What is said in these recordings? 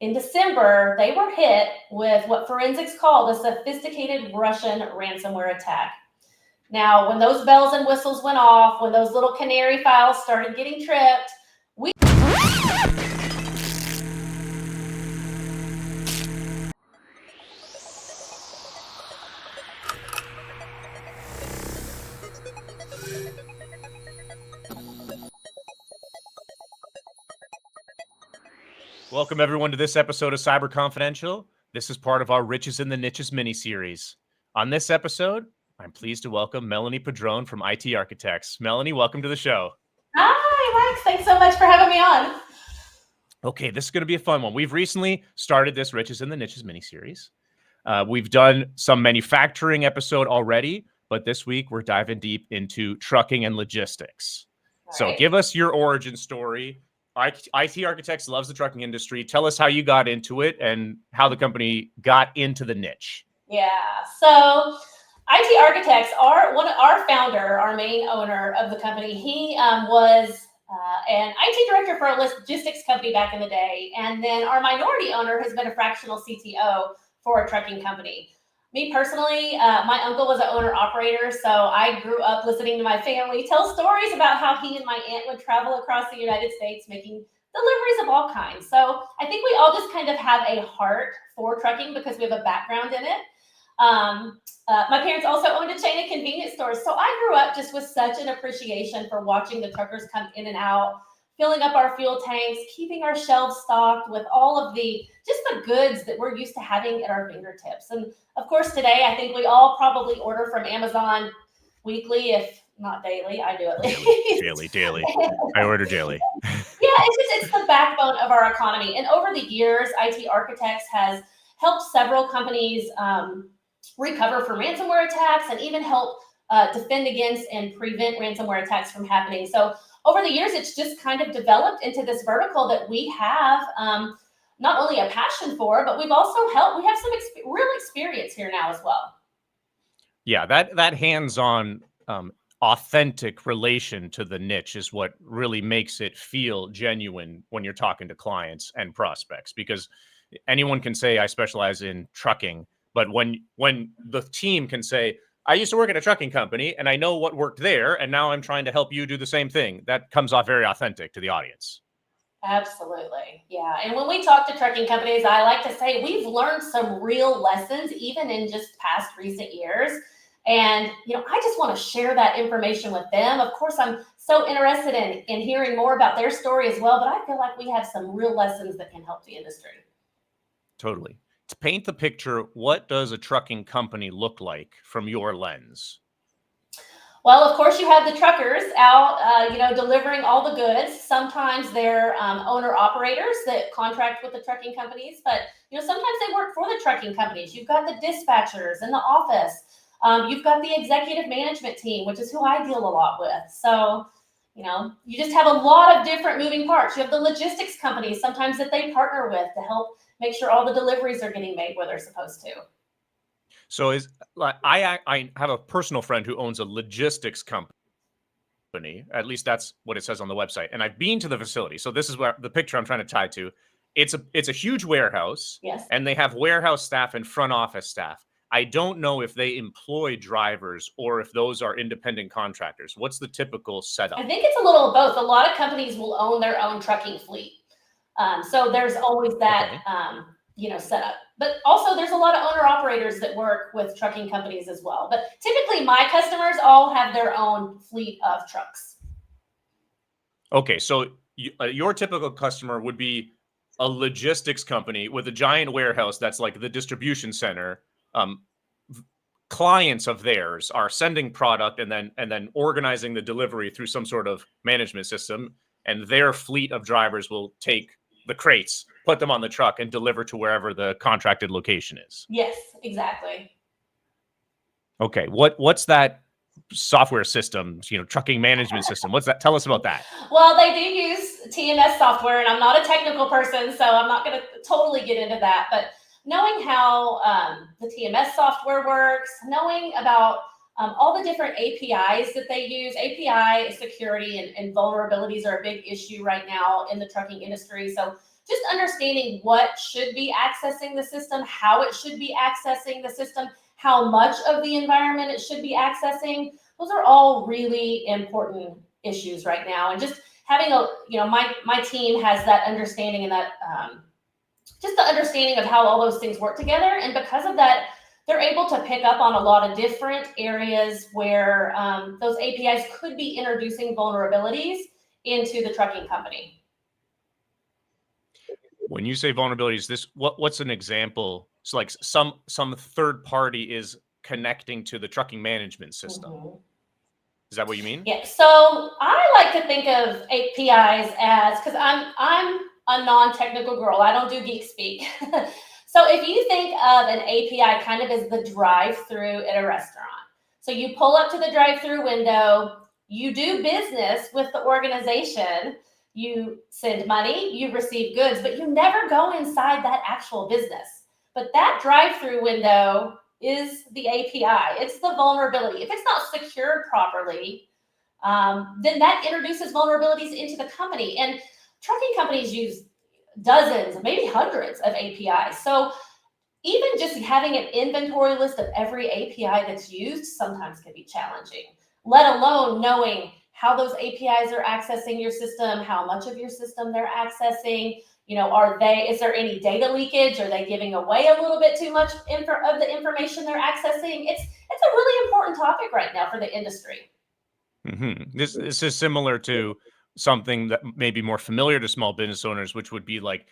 in December, they were hit with what forensics called a sophisticated Russian ransomware attack. Now, when those bells and whistles went off, when those little canary files started getting tripped, we Welcome, everyone, to this episode of Cyber Confidential. This is part of our Riches in the Niches mini-series. On this episode, I'm pleased to welcome Melanie Padron from IT ArchiTeks. Melanie, welcome to the show. Hi, Max. Thanks so much for having me on. Okay, this is going to be a fun one. We've recently started this Riches in the Niches mini-series. We've done some manufacturing episode already, but this week we're diving deep into trucking and logistics. So give us your origin story. IT ArchiTeks loves the trucking industry. Tell us how you got into it and how the company got into the niche. Yeah, so IT ArchiTeks, our founder, our main owner of the company, he was an IT director for a logistics company back in the day. And then our minority owner has been a fractional CTO for a trucking company. Me personally, my uncle was an owner-operator, so I grew up listening to my family tell stories about how he and my aunt would travel across the United States making deliveries of all kinds. So I think we all just kind of have a heart for trucking because we have a background in it. My parents also owned a chain of convenience stores, so I grew up just with such an appreciation for watching the truckers come in and out, filling up our fuel tanks, keeping our shelves stocked with all of the goods that we're used to having at our fingertips. And of course, today, I think we all probably order from Amazon weekly, if not daily. I do at least. Daily. I order daily. Yeah, it's the backbone of our economy. And over the years, IT ArchiTeks has helped several companies recover from ransomware attacks and even help defend against and prevent ransomware attacks from happening. So over the years, it's just kind of developed into this vertical that we have not only a passion for, but we've also helped. We have some real experience here now as well. Yeah, that hands-on, authentic relation to the niche is what really makes it feel genuine when you're talking to clients and prospects. Because anyone can say, I specialize in trucking, but when the team can say, I used to work at a trucking company and I know what worked there, and now I'm trying to help you do the same thing, that comes off very authentic to the audience. Absolutely. Yeah. And when we talk to trucking companies, I like to say we've learned some real lessons, even in just past recent years. And, I just want to share that information with them. Of course, I'm so interested in hearing more about their story as well, but I feel like we have some real lessons that can help the industry. Totally. To paint the picture, what does a trucking company look like from your lens? Well, of course, you have the truckers out, delivering all the goods. Sometimes they're owner-operators that contract with the trucking companies, but, sometimes they work for the trucking companies. You've got the dispatchers in the office. You've got the executive management team, which is who I deal a lot with. So, you just have a lot of different moving parts. You have the logistics companies sometimes that they partner with to help make sure all the deliveries are getting made where they're supposed to. So I have a personal friend who owns a logistics company. At least that's what it says on the website. And I've been to the facility. So this is where the picture I'm trying to tie to. It's a huge warehouse. Yes. And they have warehouse staff and front office staff. I don't know if they employ drivers or if those are independent contractors. What's the typical setup? I think it's a little of both. A lot of companies will own their own trucking fleet. So there's always that, setup. But also there's a lot of owner operators that work with trucking companies as well. But typically my customers all have their own fleet of trucks. Okay, so your typical customer would be a logistics company with a giant warehouse that's like the distribution center. Clients of theirs are sending product and then organizing the delivery through some sort of management system, and their fleet of drivers will take the crates, put them on the truck, and deliver to wherever the contracted location is. Yes, exactly. Okay, what's that software system, trucking management system? What's that? Tell us about that. Well, they do use TMS software, and I'm not a technical person, so I'm not going to totally get into that. But knowing how the TMS software works, knowing about all the different APIs that they use. API security and vulnerabilities are a big issue right now in the trucking industry. So just understanding what should be accessing the system, how it should be accessing the system, how much of the environment it should be accessing. Those are all really important issues right now. And just having my team has that understanding and that just the understanding of how all those things work together. And because of that, they're able to pick up on a lot of different areas where those APIs could be introducing vulnerabilities into the trucking company. When you say vulnerabilities, what's an example? So like some third party is connecting to the trucking management system. Mm-hmm. Is that what you mean? Yeah. So I like to think of APIs as, because I'm a non-technical girl. I don't do geek speak. So if you think of an API kind of as the drive-through at a restaurant. So you pull up to the drive-through window, you do business with the organization, you send money, you receive goods, but you never go inside that actual business. But that drive-through window is the API. It's the vulnerability. If it's not secured properly, then that introduces vulnerabilities into the company. And trucking companies use dozens, maybe hundreds of APIs. So even just having an inventory list of every API that's used sometimes can be challenging, let alone knowing how those APIs are accessing your system, how much of your system they're accessing. Is there any data leakage? Are they giving away a little bit too much of the information they're accessing? It's a really important topic right now for the industry. Mm-hmm. This is similar to something that may be more familiar to small business owners, which would be like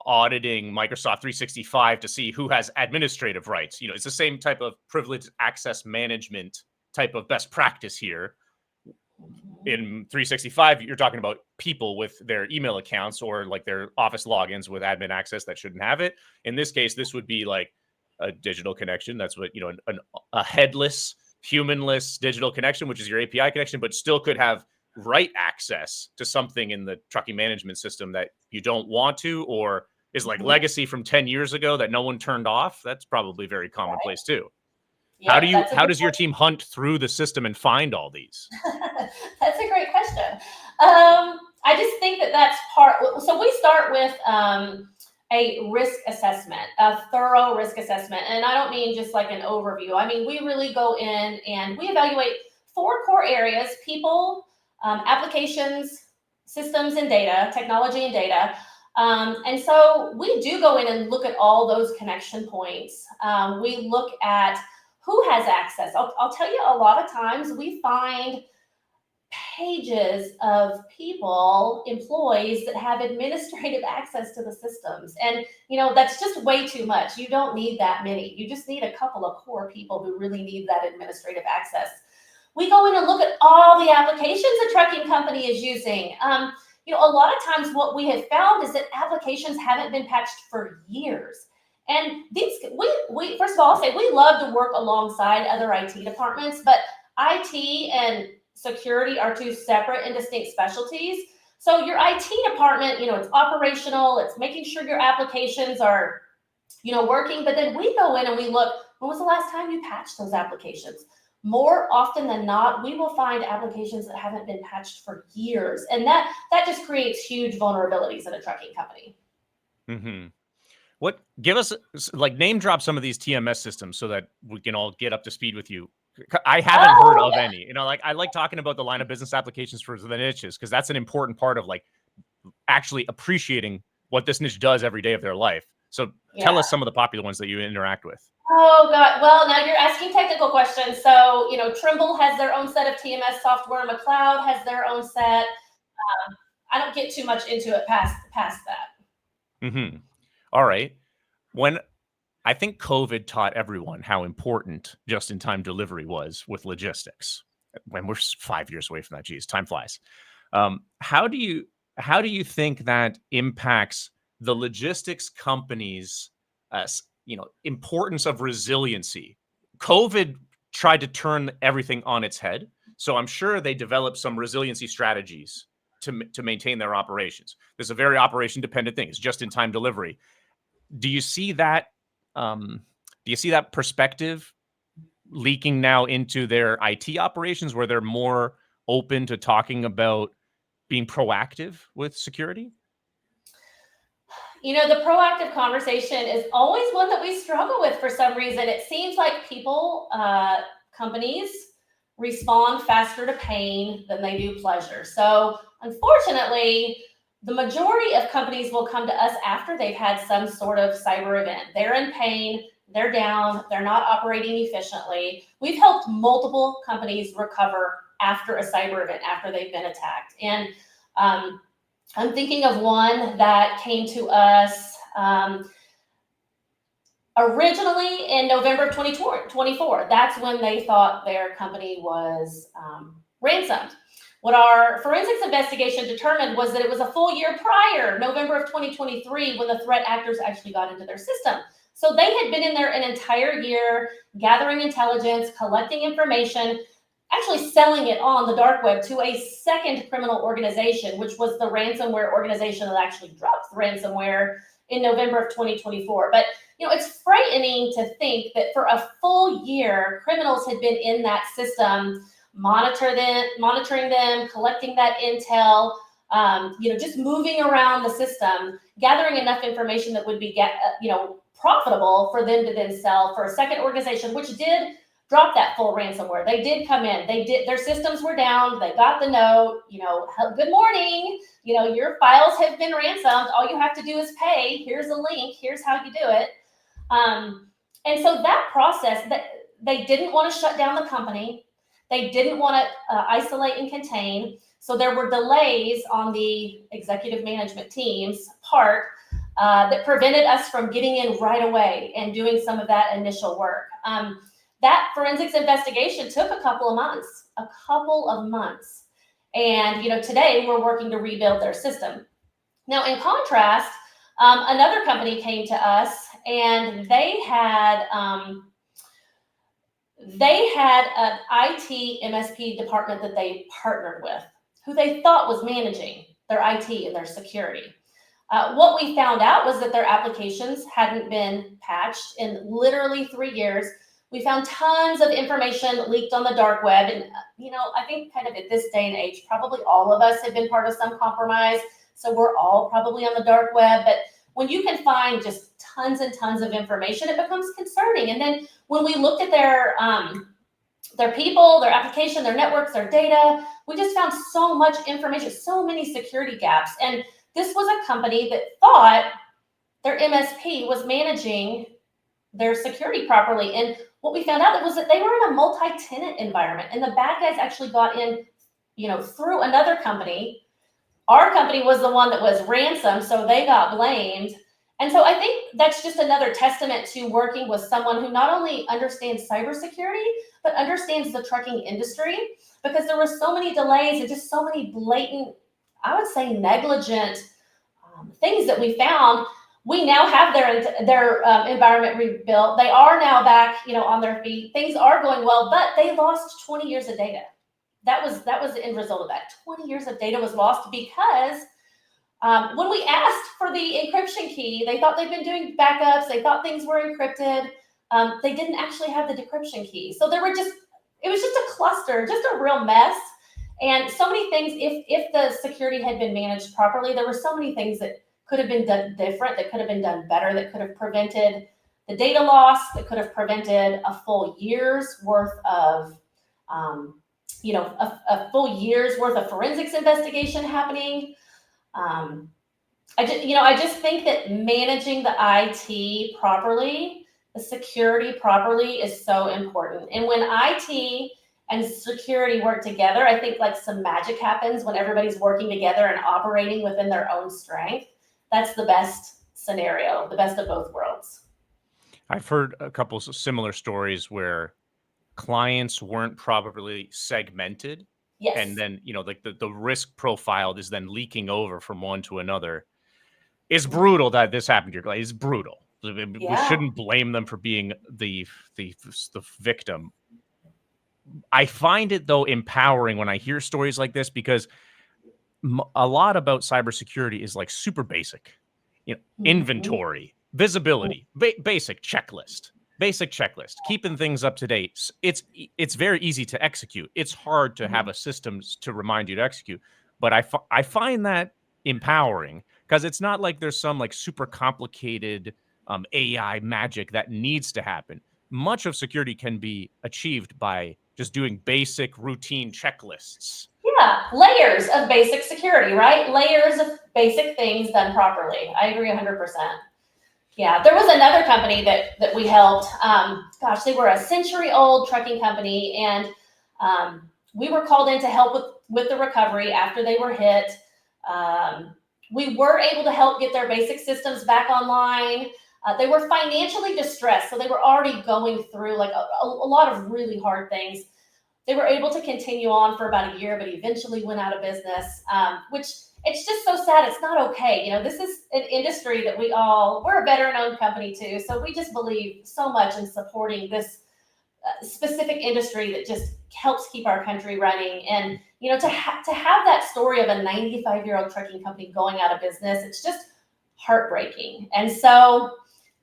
auditing Microsoft 365 to see who has administrative rights. It's the same type of privileged access management type of best practice here. In 365, you're talking about people with their email accounts or like their office logins with admin access that shouldn't have it. In this case, this would be like a digital connection. That's what, a headless, humanless digital connection, which is your API connection, but still could have write access to something in the trucking management system that you don't want to, or is like legacy from 10 years ago that no one turned off. That's probably very commonplace too. Yep, how does your team hunt through the system and find all these? That's a great question. I just think that's part. So we start with a risk assessment, a thorough risk assessment. And I don't mean just like an overview. I mean, we really go in and we evaluate 4 core areas: people, applications, systems and data, technology and data. And so we do go in and look at all those connection points. We look at who has access. I'll tell you, a lot of times we find pages of people, employees that have administrative access to the systems. And, that's just way too much. You don't need that many. You just need a couple of core people who really need that administrative access. We go in and look at all the applications a trucking company is using. A lot of times what we have found is that applications haven't been patched for years. And we first of all, I'll say we love to work alongside other IT departments, but IT and security are 2 separate and distinct specialties. So your IT department, it's operational, it's making sure your applications are, working. But then we go in and we look, when was the last time you patched those applications? More often than not, we will find applications that haven't been patched for years. And that just creates huge vulnerabilities in a trucking company. Mm-hmm. Give us, like, name drop some of these TMS systems so that we can all get up to speed with you. I haven't heard of any. I like talking about the line of business applications for the niches, because that's an important part of like actually appreciating what this niche does every day of their life. So tell us some of the popular ones that you interact with. Oh, God. Well, now you're asking technical questions. So, Trimble has their own set of TMS software. McLeod has their own set. I don't get too much into it past that. Mm-hmm. All right. When I think COVID taught everyone how important just-in-time delivery was with logistics. When we're 5 years away from that, geez, time flies. How do you think that impacts the logistics companies' importance of resiliency? COVID tried to turn everything on its head, so I'm sure they developed some resiliency strategies to maintain their operations. This is a very operation-dependent thing. It's just-in-time delivery. Do you see that? Do you see that perspective leaking now into their IT operations, where they're more open to talking about being proactive with security? The proactive conversation is always one that we struggle with for some reason. It seems like people, companies respond faster to pain than they do pleasure. So unfortunately, the majority of companies will come to us after they've had some sort of cyber event. They're in pain, they're down, they're not operating efficiently. We've helped multiple companies recover after a cyber event, after they've been attacked. And I'm thinking of one that came to us originally in November of 2024. That's when they thought their company was ransomed. What our forensics investigation determined was that it was a full year prior, November of 2023, when the threat actors actually got into their system. So they had been in there an entire year, gathering intelligence, collecting information, actually selling it on the dark web to a second criminal organization, which was the ransomware organization that actually dropped the ransomware in November of 2024. But it's frightening to think that for a full year, criminals had been in that system, monitoring them, collecting that intel, just moving around the system, gathering enough information that would be profitable for them to then sell for a second organization, which did drop that full ransomware. They did come in, their systems were down, they got the note, good morning, your files have been ransomed, all you have to do is pay, here's a link, here's how you do it. And so that process, that they didn't want to shut down the company, they didn't want to isolate and contain, so there were delays on the executive management team's part that prevented us from getting in right away and doing some of that initial work. That forensics investigation took a couple of months. And today we're working to rebuild their system. Now, in contrast, another company came to us, and they had an IT MSP department that they partnered with, who they thought was managing their IT and their security. What we found out was that their applications hadn't been patched in literally 3 years. We found tons of information leaked on the dark web. And, I think kind of at this day and age, probably all of us have been part of some compromise. So we're all probably on the dark web. But when you can find just tons and tons of information, it becomes concerning. And then when we looked at their people, their application, their networks, their data, we just found so much information, so many security gaps. And this was a company that thought their MSP was managing their security properly. And what we found out was that they were in a multi-tenant environment, and the bad guys actually got in, through another company. Our company was the one that was ransomed, so they got blamed. And so I think that's just another testament to working with someone who not only understands cybersecurity, but understands the trucking industry, because there were so many delays and just so many blatant, I would say, negligent things that we found. We now have their environment rebuilt. They are now back, on their feet. Things are going well, but they lost 20 years of data. That was the end result of that. 20 years of data was lost because when we asked for the encryption key, they thought they'd been doing backups. They thought things were encrypted. They didn't actually have the decryption key. So it was just a cluster, just a real mess. And so many things, if the security had been managed properly, there were so many things that could have been done different, that could have been done better, that could have prevented the data loss, that could have prevented a full year's worth of, a full year's worth of forensics investigation happening. I just think that managing the IT properly, the security properly, is so important. And when IT and security work together, I think like some magic happens when everybody's working together and operating within their own strength. That's the best scenario, the best of both worlds. I've heard a couple of similar stories where clients weren't properly segmented. Yes. And then, like the risk profile is then leaking over from one to another. It's brutal that this happened to your client. It's brutal. We shouldn't blame them for being the victim. I find it, though, empowering when I hear stories like this, because a lot about cybersecurity is like super basic, inventory, visibility, basic checklist, keeping things up to date. It's very easy to execute. It's hard to have a system to remind you to execute. But I find that empowering, because it's not like there's some like super complicated AI magic that needs to happen. Much of security can be achieved by just doing basic routine checklists. Yeah, layers of basic security, right? Layers of basic things done properly. I agree 100%. Yeah, there was another company that we helped. Gosh, they were a century-old trucking company, and we were called in to help with the recovery after they were hit. We were able to help get their basic systems back online. They were financially distressed, so they were already going through like a lot of really hard things. They were able to continue on for about a year, but eventually went out of business, which it's just so sad. It's not okay. You know, this is an industry that we're a veteran-owned company too, so we just believe so much in supporting this specific industry that just helps keep our country running. And, you know, to have that story of a 95-year-old trucking company going out of business, it's just heartbreaking. And so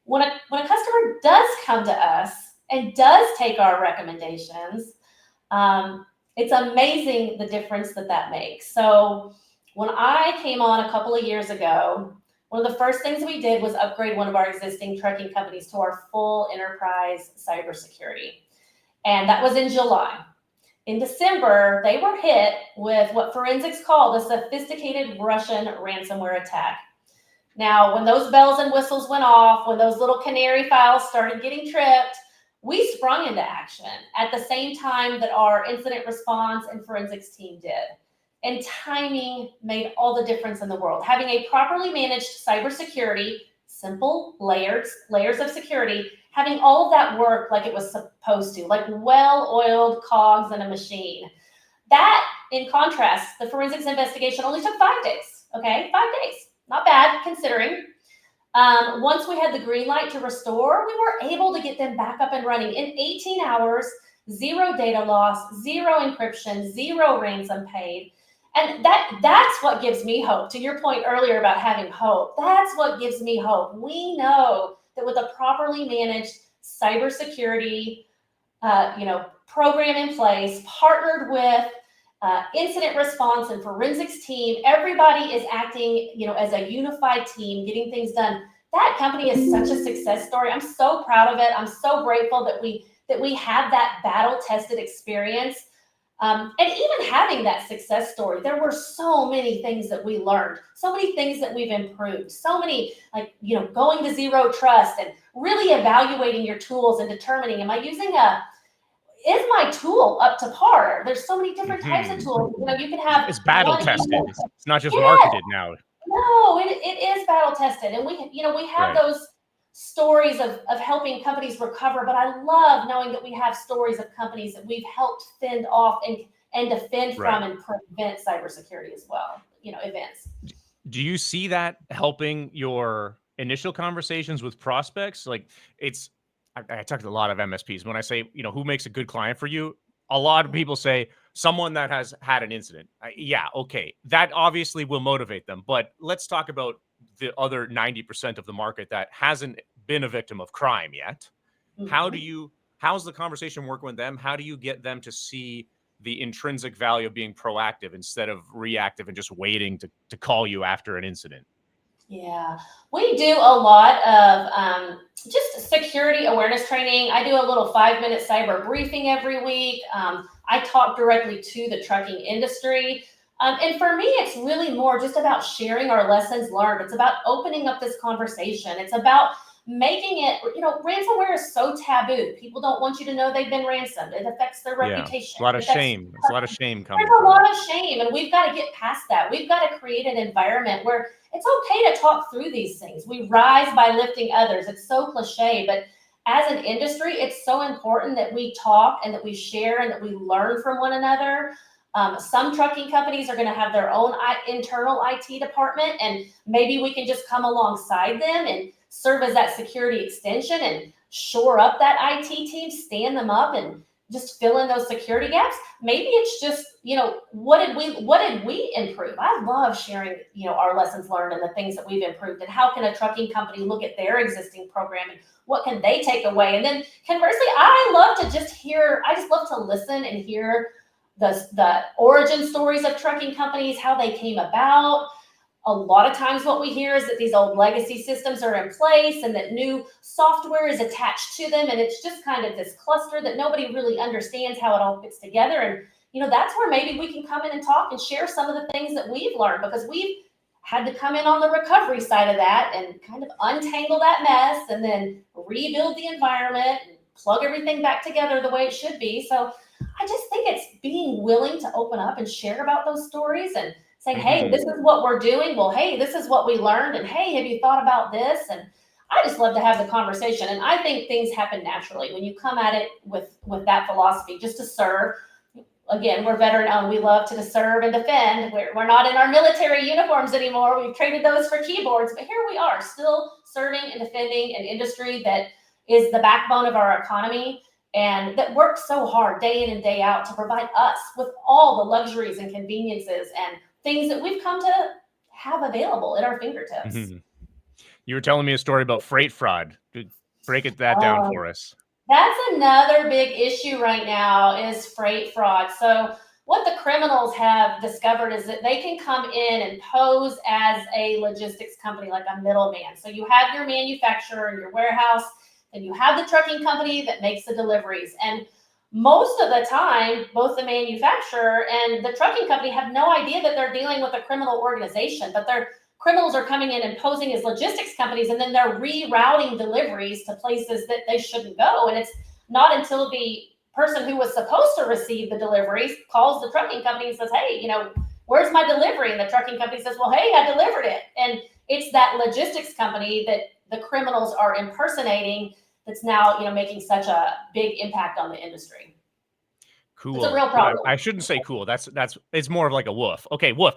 when a customer does come to us and does take our recommendations, it's amazing the difference that makes. So when I came on a couple of years ago, one of the first things we did was upgrade one of our existing trucking companies to our full enterprise cybersecurity. And that was in July. In December, they were hit with what forensics called a sophisticated Russian ransomware attack. Now, when those bells and whistles went off, when those little canary files started getting tripped, we sprung into action at the same time that our incident response and forensics team did. And timing made all the difference in the world. Having a properly managed cybersecurity, simple layers of security, having all of that work like it was supposed to, like well-oiled cogs in a machine. That, in contrast, the forensics investigation only took 5 days, okay? 5 days, not bad considering. Once we had the green light to restore, we were able to get them back up and running in 18 hours, 0 data loss, 0 encryption, 0 ransom paid. And that's what gives me hope. To your point earlier about having hope, that's what gives me hope. We know that with a properly managed cybersecurity, program in place, partnered with incident response and forensics team, everybody is acting, as a unified team, getting things done. That company is such a success story. I'm so proud of it. I'm so grateful that we have that battle-tested experience. And even having that success story, there were so many things that we learned, so many things that we've improved, so many, going to zero trust and really evaluating your tools and determining, is my tool up to par? There's so many different types of tools. You can have it's battle tested. It's not just marketed now. No, it is battle tested, and we have those stories of helping companies recover. But I love knowing that we have stories of companies that we've helped fend off and defend from and prevent cybersecurity as well. Events. Do you see that helping your initial conversations with prospects? Like I talk to a lot of MSPs. When I say, who makes a good client for you, a lot of people say someone that has had an incident. Yeah, okay. That obviously will motivate them. But let's talk about the other 90% of the market that hasn't been a victim of crime yet. Mm-hmm. How's the conversation work with them? How do you get them to see the intrinsic value of being proactive instead of reactive and just waiting to call you after an incident? Yeah, we do a lot of just security awareness training. I do a little 5-minute cyber briefing every week. I talk directly to the trucking industry. And for me, it's really more just about sharing our lessons learned. It's about opening up this conversation. It's about making it, ransomware is so taboo. People don't want you to know they've been ransomed. It affects their reputation. It's a lot of shame. There's a lot of shame coming. There's a lot of shame, and we've got to get past that. We've got to create an environment where it's okay to talk through these things. We rise by lifting others. It's so cliche, but as an industry, it's so important that we talk and that we share and that we learn from one another. Some trucking companies are going to have their own internal IT department, and maybe we can just come alongside them and serve as that security extension and shore up that IT team, stand them up, and just fill in those security gaps. Maybe it's just, what did we improve? I love sharing, our lessons learned and the things that we've improved, and how can a trucking company look at their existing program and what can they take away? And then conversely, I just love to listen and hear the origin stories of trucking companies, how they came about. a lot of times what we hear is that these old legacy systems are in place and that new software is attached to them. And it's just kind of this cluster that nobody really understands how it all fits together. And, that's where maybe we can come in and talk and share some of the things that we've learned, because we've had to come in on the recovery side of that and kind of untangle that mess and then rebuild the environment and plug everything back together the way it should be. So I just think it's being willing to open up and share about those stories and saying, hey, this is what we're doing. Well, hey, this is what we learned. And hey, have you thought about this? And I just love to have the conversation. And I think things happen naturally when you come at it with that philosophy, just to serve. Again, we're veteran owned. We love to serve and defend. We're not in our military uniforms anymore. We've traded those for keyboards, but here we are still serving and defending an industry that is the backbone of our economy and that works so hard day in and day out to provide us with all the luxuries and conveniences and things that we've come to have available at our fingertips. You were telling me a story about freight fraud. Break that down for us. That's another big issue right now is freight fraud. So what the criminals have discovered is that they can come in and pose as a logistics company, like a middleman. So you have your manufacturer and your warehouse, and you have the trucking company that makes the deliveries. And most of the time, both the manufacturer and the trucking company have no idea that they're dealing with a criminal organization, but their criminals are coming in and posing as logistics companies, and then they're rerouting deliveries to places that they shouldn't go. And it's not until the person who was supposed to receive the deliveries calls the trucking company and says, hey, where's my delivery? And the trucking company says, well, hey, I delivered it. And it's that logistics company that the criminals are impersonating that's now, making such a big impact on the industry. Cool. It's a real problem. I shouldn't say cool. It's more of like a woof. Okay, woof.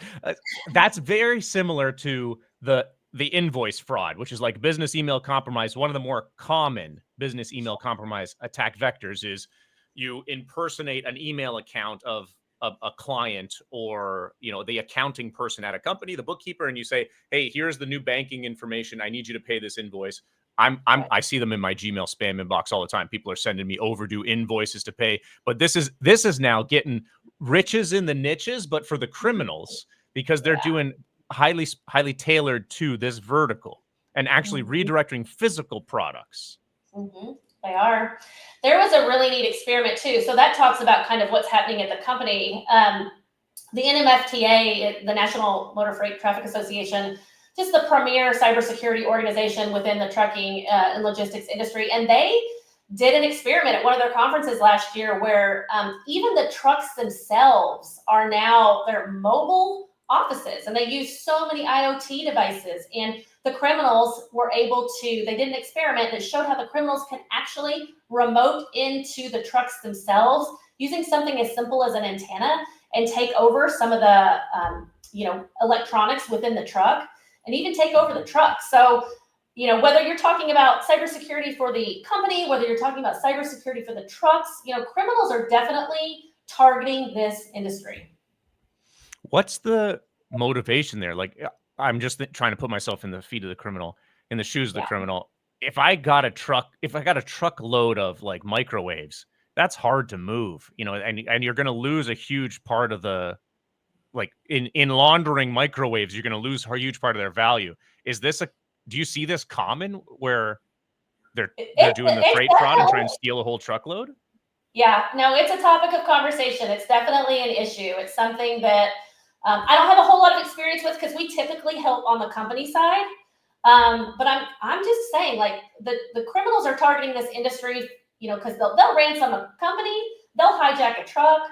That's very similar to the invoice fraud, which is like business email compromise. One of the more common business email compromise attack vectors is you impersonate an email account of a client or the accounting person at a company, the bookkeeper, and you say, hey, here's the new banking information. I need you to pay this invoice. I see them in my Gmail spam inbox all the time. People are sending me overdue invoices to pay. But this is now getting riches in the niches, but for the criminals, because they're doing highly tailored to this vertical and actually redirecting physical products. They are. There was a really neat experiment too. So that talks about kind of what's happening at the company. The NMFTA, the National Motor Freight Traffic Association, just the premier cybersecurity organization within the trucking and logistics industry. And they did an experiment at one of their conferences last year where even the trucks themselves are now their mobile offices, and they use so many IoT devices. And the criminals were able to, they did an experiment that showed how the criminals can actually remote into the trucks themselves using something as simple as an antenna and take over some of the electronics within the truck, and even take over the truck. So, whether you're talking about cybersecurity for the company, whether you're talking about cybersecurity for the trucks, criminals are definitely targeting this industry. What's the motivation there? Like, I'm just trying to put myself in the feet of the criminal, in the shoes of the criminal. If I got a truckload of like microwaves, that's hard to move, and you're going to lose a huge part of the, like in laundering microwaves, you're going to lose a huge part of their value. Do you see this common where they're doing the freight fraud and trying to steal a whole truckload? Yeah, no, it's a topic of conversation. It's definitely an issue. It's something that I don't have a whole lot of experience with because we typically help on the company side. But I'm just saying, like the criminals are targeting this industry, because they'll ransom a company, they'll hijack a truck.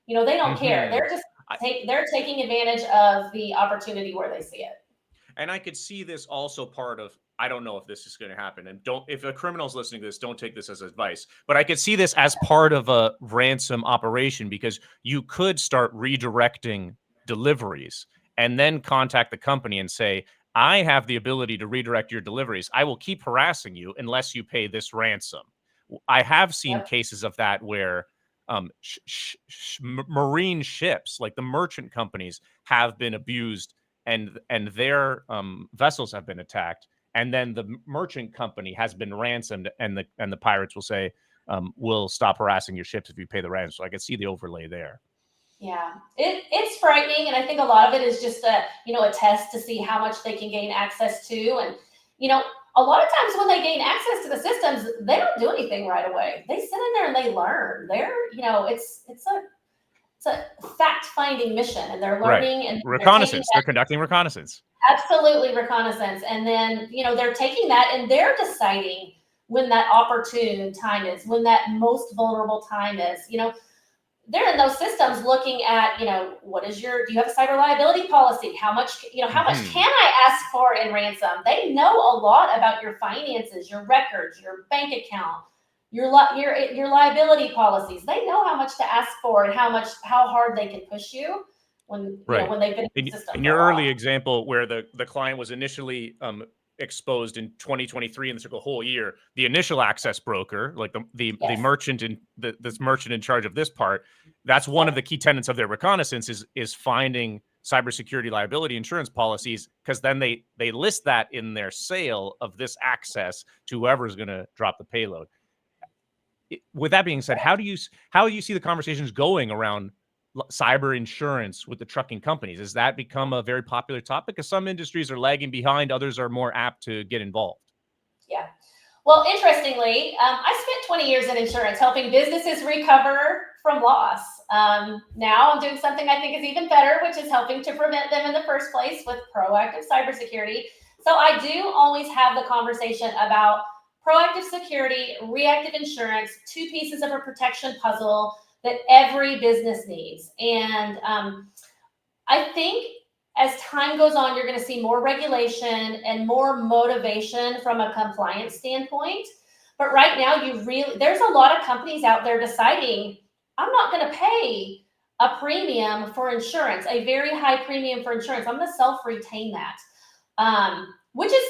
They don't care. They're just they're taking advantage of the opportunity where they see it. And I could see this also part of, I don't know if this is going to happen, and if a criminal's listening to this, don't take this as advice, but I could see this as part of a ransom operation, because you could start redirecting deliveries and then contact the company and say, I have the ability to redirect your deliveries. I will keep harassing you unless you pay this ransom. I have seen cases of that where marine ships, like the merchant companies, have been abused and their vessels have been attacked, and then the merchant company has been ransomed, and the pirates will say, we'll stop harassing your ships if you pay the ransom. So I can see the overlay there. Yeah, it's frightening, and I think a lot of it is just a test to see how much they can gain access to, and you know, a lot of times when they gain access to the systems, they don't do anything right away. They sit in there and they learn. It's a fact finding mission, and they're Right. learning and they're taking Reconnaissance. They're conducting reconnaissance. absolutely reconnaissance, and then they're taking that and they're deciding when that opportune time is, when that most vulnerable time is. They're in those systems looking at, do you have a cyber liability policy? How much can I ask for in ransom? They know a lot about your finances, your records, your bank account, your liability policies. They know how much to ask for and how hard they can push you when they've been in the system In for your a while. early example, where the client was initially exposed in 2023 and this took a whole year, the initial access broker, like the Yes. merchant in this merchant in charge of this part, that's one of the key tenets of their reconnaissance is finding cybersecurity liability insurance policies, because then they list that in their sale of this access to whoever's going to drop the payload. With that being said, how do you see the conversations going around cyber insurance with the trucking companies? Has that become a very popular topic? Because some industries are lagging behind, others are more apt to get involved. Yeah. Well, interestingly, I spent 20 years in insurance helping businesses recover from loss. Now I'm doing something I think is even better, which is helping to prevent them in the first place with proactive cybersecurity. So I do always have the conversation about proactive security, reactive insurance, two pieces of a protection puzzle that every business needs. And I think as time goes on, you're going to see more regulation and more motivation from a compliance standpoint. But right now, there's a lot of companies out there deciding, I'm not going to pay a premium for insurance, a very high premium for insurance. I'm going to self-retain that, which is,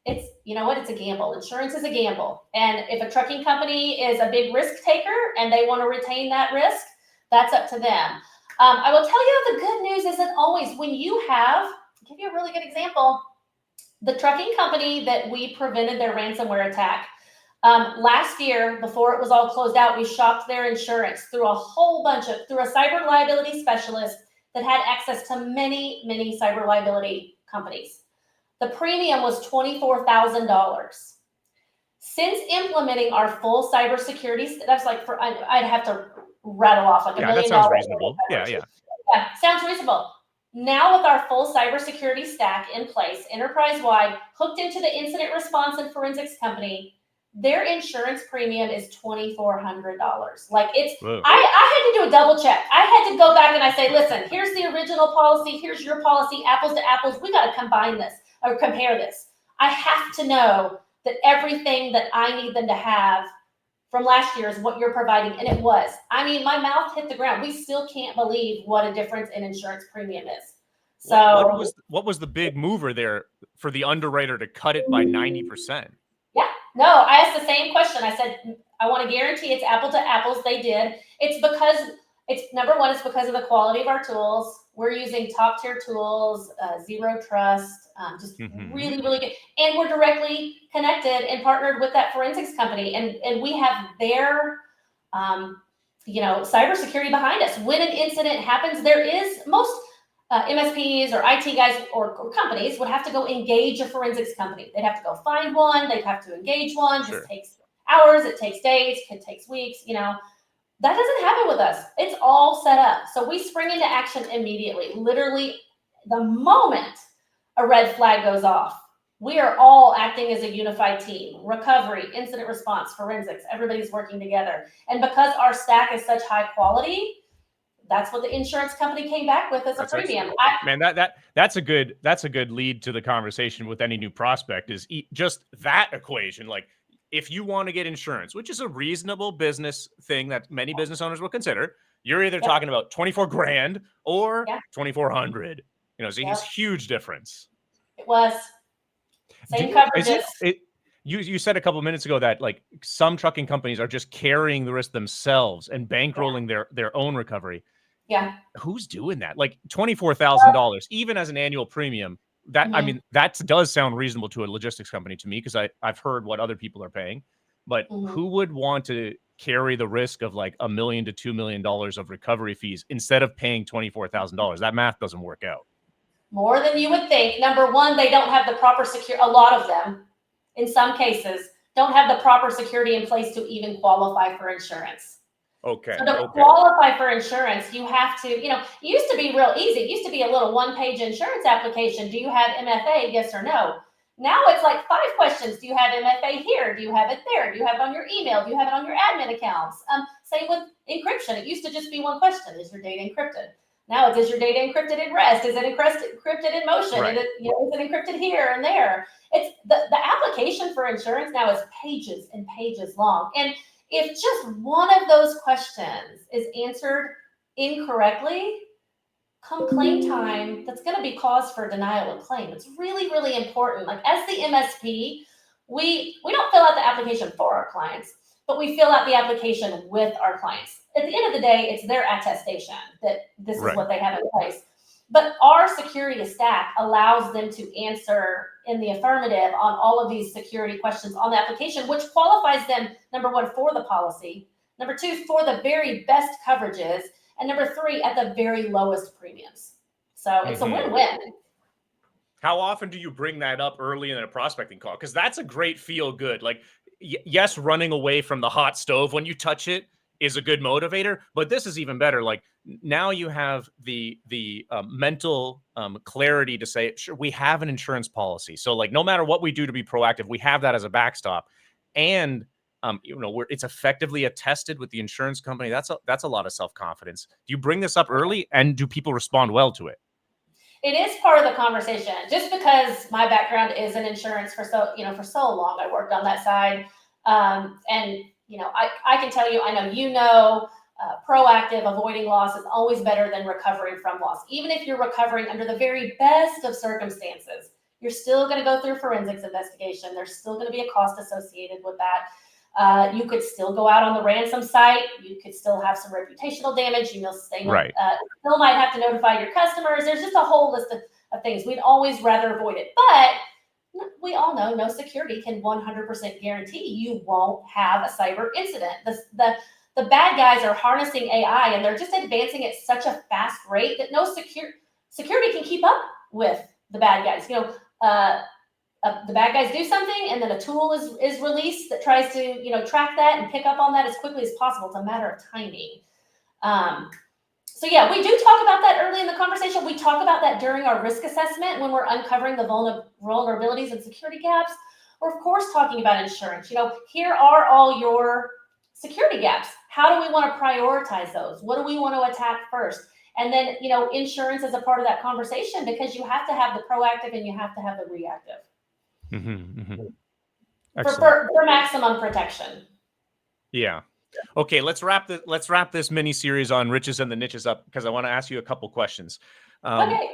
it's a gamble. Insurance is a gamble. And if a trucking company is a big risk taker and they want to retain that risk, that's up to them. I will tell you the good news isn't always when I'll give you a really good example. The trucking company that we prevented their ransomware attack, last year, before it was all closed out, we shopped their insurance through a cyber liability specialist that had access to many, many cyber liability companies. The premium was $24,000. Since implementing our full cybersecurity, that's I'd have to rattle off like $1 million. That sounds reasonable. Yeah, sounds reasonable. Now with our full cybersecurity stack in place, enterprise-wide, hooked into the incident response and forensics company, their insurance premium is $2,400. I had to do a double check. I had to go back and I say, listen, here's the original policy, here's your policy, apples to apples. We got to combine this or compare this. I have to know that everything that I need them to have from last year is what you're providing. And it was. I mean, my mouth hit the ground. We still can't believe what a difference in insurance premium is. So what was the big mover there for the underwriter to cut it by 90%? Yeah, no, I asked the same question. I said, I want to guarantee it's apple to apples. They did. Number one, it's because of the quality of our tools. We're using top tier tools, zero trust, just really, really good. And we're directly connected and partnered with that forensics company. And we have their, cybersecurity behind us. When an incident happens, there is most MSPs or IT guys or companies would have to go engage a forensics company. They'd have to go find one. They'd have to engage one. Sure. This takes hours. It takes days. It takes weeks. That doesn't happen with us. It's all set up. So we spring into action immediately. Literally, the moment a red flag goes off, we are all acting as a unified team. Recovery, incident response, forensics, everybody's working together. And because our stack is such high quality, that's what the insurance company came back with as a premium. That's a good lead to the conversation with any new prospect, is just that equation. Like, if you want to get insurance, which is a reasonable business thing that many business owners will consider, you're either talking about 24 grand or 2,400. It's a huge difference. It was same coverages. You said a couple of minutes ago that like some trucking companies are just carrying the risk themselves and bankrolling their own recovery. Yeah. Who's doing that? Like $24,000, even as an annual premium. I mean, that does sound reasonable to a logistics company to me, because I've heard what other people are paying. But who would want to carry the risk of like $1 million to $2 million of recovery fees instead of paying $24,000. That math doesn't work out. More than you would think. Number one, they don't have the proper security. A lot of them, in some cases, don't have the proper security in place to even qualify for insurance. Okay. So to qualify for insurance, you have to, it used to be real easy. It used to be a little one-page insurance application. Do you have MFA? Yes or no? Now it's like 5 questions. Do you have MFA here? Do you have it there? Do you have it on your email? Do you have it on your admin accounts? Same with encryption. It used to just be one question. Is your data encrypted? Now it's, is your data encrypted in rest? Is it encrypted in motion? Right. Is it encrypted here and there? It's the application for insurance now is pages and pages long. And if just one of those questions is answered incorrectly, come claim time, that's going to be cause for denial of claim. It's really, really important. Like as the MSP, we don't fill out the application for our clients, but we fill out the application with our clients. At the end of the day, it's their attestation that this is what they have in place. But our security stack allows them to answer in the affirmative on all of these security questions on the application, which qualifies them, number one, for the policy, number two, for the very best coverages, and number three, at the very lowest premiums. So it's a win-win. How often do you bring that up early in a prospecting call? Because that's a great feel good. Like, yes, running away from the hot stove when you touch it is a good motivator, but this is even better. Like now you have the mental clarity to say, sure, we have an insurance policy. So like, no matter what we do to be proactive, we have that as a backstop. And it's effectively attested with the insurance company. That's a lot of self-confidence. Do you bring this up early, and do people respond well to it? It is part of the conversation. Just because my background is in insurance for so long, I worked on that side, and I can tell you, I know proactive, avoiding loss is always better than recovering from loss. Even if you're recovering under the very best of circumstances, you're still going to go through forensics investigation. There's still going to be a cost associated with that. You could still go out on the ransom site. You could still have some reputational damage. Still might have to notify your customers. There's just a whole list of things. We'd always rather avoid it. But we all know no security can 100% guarantee you won't have a cyber incident. The bad guys are harnessing AI, and they're just advancing at such a fast rate that no security can keep up with the bad guys. The bad guys do something, and then a tool is released that tries to track that and pick up on that as quickly as possible. It's a matter of timing. So yeah, we do talk about that early in the conversation. We talk about that during our risk assessment when we're uncovering the vulnerabilities and security gaps. We're of course talking about insurance. Here are all your security gaps. How do we want to prioritize those? What do we want to attack first? And then, insurance is a part of that conversation, because you have to have the proactive and you have to have the reactive. For maximum protection. Yeah. Okay, let's wrap this mini series on riches and the niches up, because I want to ask you a couple questions. Okay.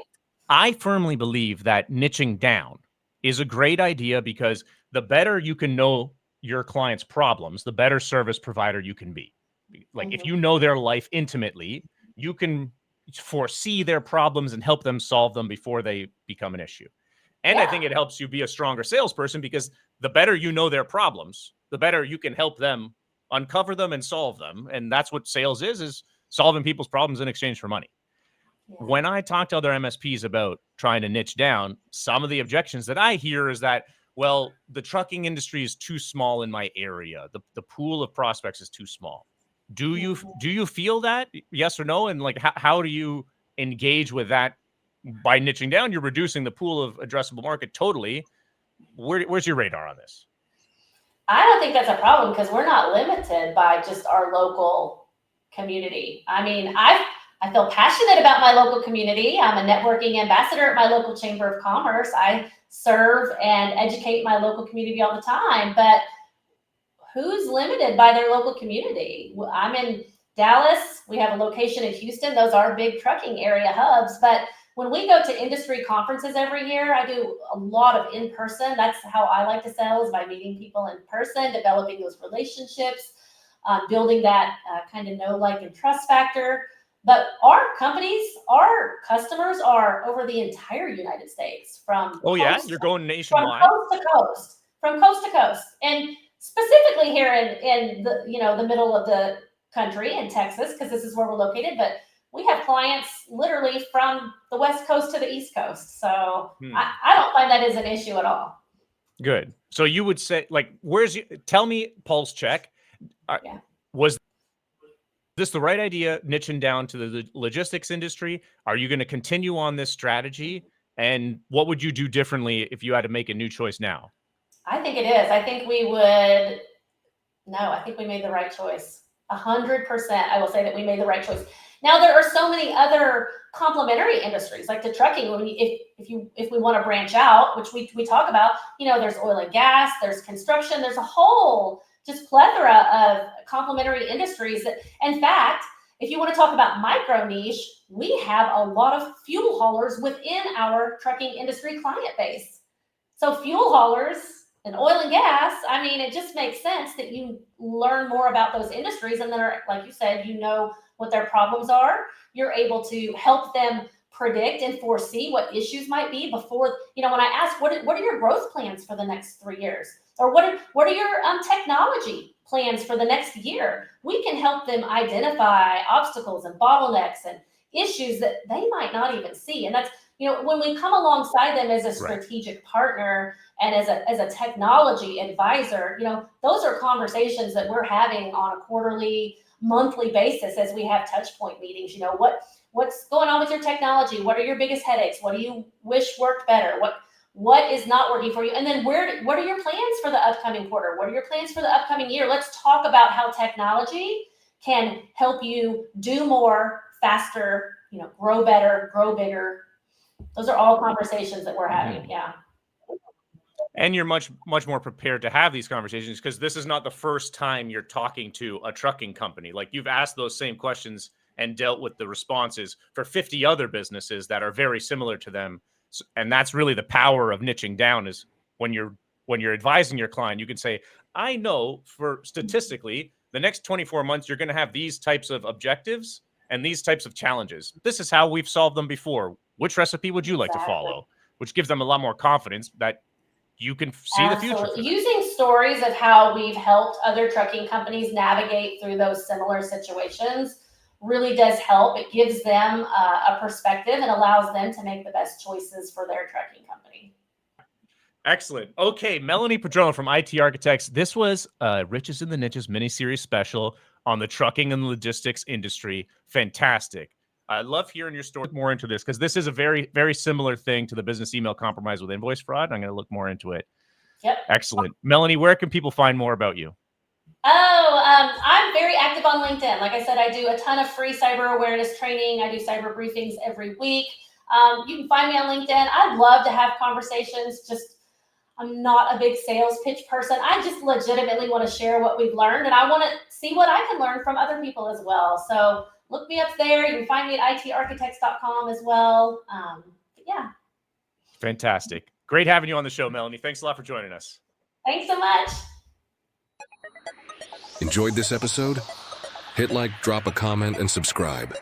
I firmly believe that niching down is a great idea, because the better you can know your client's problems, the better service provider you can be. Like if you know their life intimately, you can foresee their problems and help them solve them before they become an issue. And I think it helps you be a stronger salesperson, because the better you know their problems, the better you can help them uncover them and solve them. And that's what sales is solving people's problems in exchange for money. Yeah. When I talk to other MSPs about trying to niche down, some of the objections that I hear is that, well, the trucking industry is too small in my area. The pool of prospects is too small. Do you feel that? Yes or no? And like, how do you engage with that? By niching down, you're reducing the pool of addressable market totally. Where's your radar on this? I don't think that's a problem, because we're not limited by just our local community. I mean, I feel passionate about my local community. I'm a networking ambassador at my local chamber of commerce. I serve and educate my local community all the time, but who's limited by their local community? I'm in Dallas. We have a location in Houston. Those are big trucking area hubs, but when we go to industry conferences every year, I do a lot of in-person. That's how I like to sell, is by meeting people in person, developing those relationships, building that kind of know, like, and trust factor. But our companies, our customers are over the entire United States, from you're going nationwide, from coast to coast. And specifically here in the, the middle of the country in Texas, because this is where we're located, but we have clients literally from the West Coast to the East Coast. So I don't find that is an issue at all. Good. So you would say, like, tell me, pulse check. Yeah. Was this the right idea, niching down to the logistics industry? Are you going to continue on this strategy? And what would you do differently if you had to make a new choice now? I think it is. I think we made the right choice. 100%. I will say that we made the right choice. Now, there are so many other complementary industries, like the trucking. If we want to branch out, which we talk about, there's oil and gas, there's construction, there's a whole just plethora of complementary industries that, in fact, if you want to talk about micro niche, we have a lot of fuel haulers within our trucking industry client base. So fuel haulers and oil and gas, I mean, it just makes sense that you learn more about those industries, and then, like you said, what their problems are. You're able to help them predict and foresee what issues might be before, when I ask, what are your growth plans for the next 3 years? Or what are your technology plans for the next year? We can help them identify obstacles and bottlenecks and issues that they might not even see. And that's, when we come alongside them as a strategic partner and as a technology advisor, those are conversations that we're having on a quarterly, monthly basis as we have touch point meetings. What's going on with your technology? What are your biggest headaches? What do you wish worked better? What is not working for you? And then what are your plans for the upcoming quarter? What are your plans for the upcoming year? Let's talk about how technology can help you do more faster, grow better, grow bigger. Those are all conversations that we're having. Yeah. And you're much more prepared to have these conversations, because this is not the first time you're talking to a trucking company. Like, you've asked those same questions and dealt with the responses for 50 other businesses that are very similar to them. And that's really the power of niching down, is when you're advising your client, you can say, I know for statistically the next 24 months, you're going to have these types of objectives and these types of challenges. This is how we've solved them before. Which recipe would you like to follow? Which gives them a lot more confidence that you can see the future. Using stories of how we've helped other trucking companies navigate through those similar situations really does help. It gives them a perspective and allows them to make the best choices for their trucking company. Excellent. Okay, Melanie Padron from IT ArchiTeks. This was Riches in the Niches mini-series special on the trucking and logistics industry. Fantastic. I love hearing your story. More into this, because this is a very, very similar thing to the business email compromise with invoice fraud. I'm going to look more into it. Yep. Excellent. Melanie, where can people find more about you? I'm very active on LinkedIn. Like I said, I do a ton of free cyber awareness training. I do cyber briefings every week. You can find me on LinkedIn. I'd love to have conversations. I'm not a big sales pitch person. I just legitimately want to share what we've learned, and I want to see what I can learn from other people as well. So look me up there. You can find me at itarchitects.com as well. Yeah. Fantastic. Great having you on the show, Melanie. Thanks a lot for joining us. Thanks so much. Enjoyed this episode? Hit like, drop a comment, and subscribe.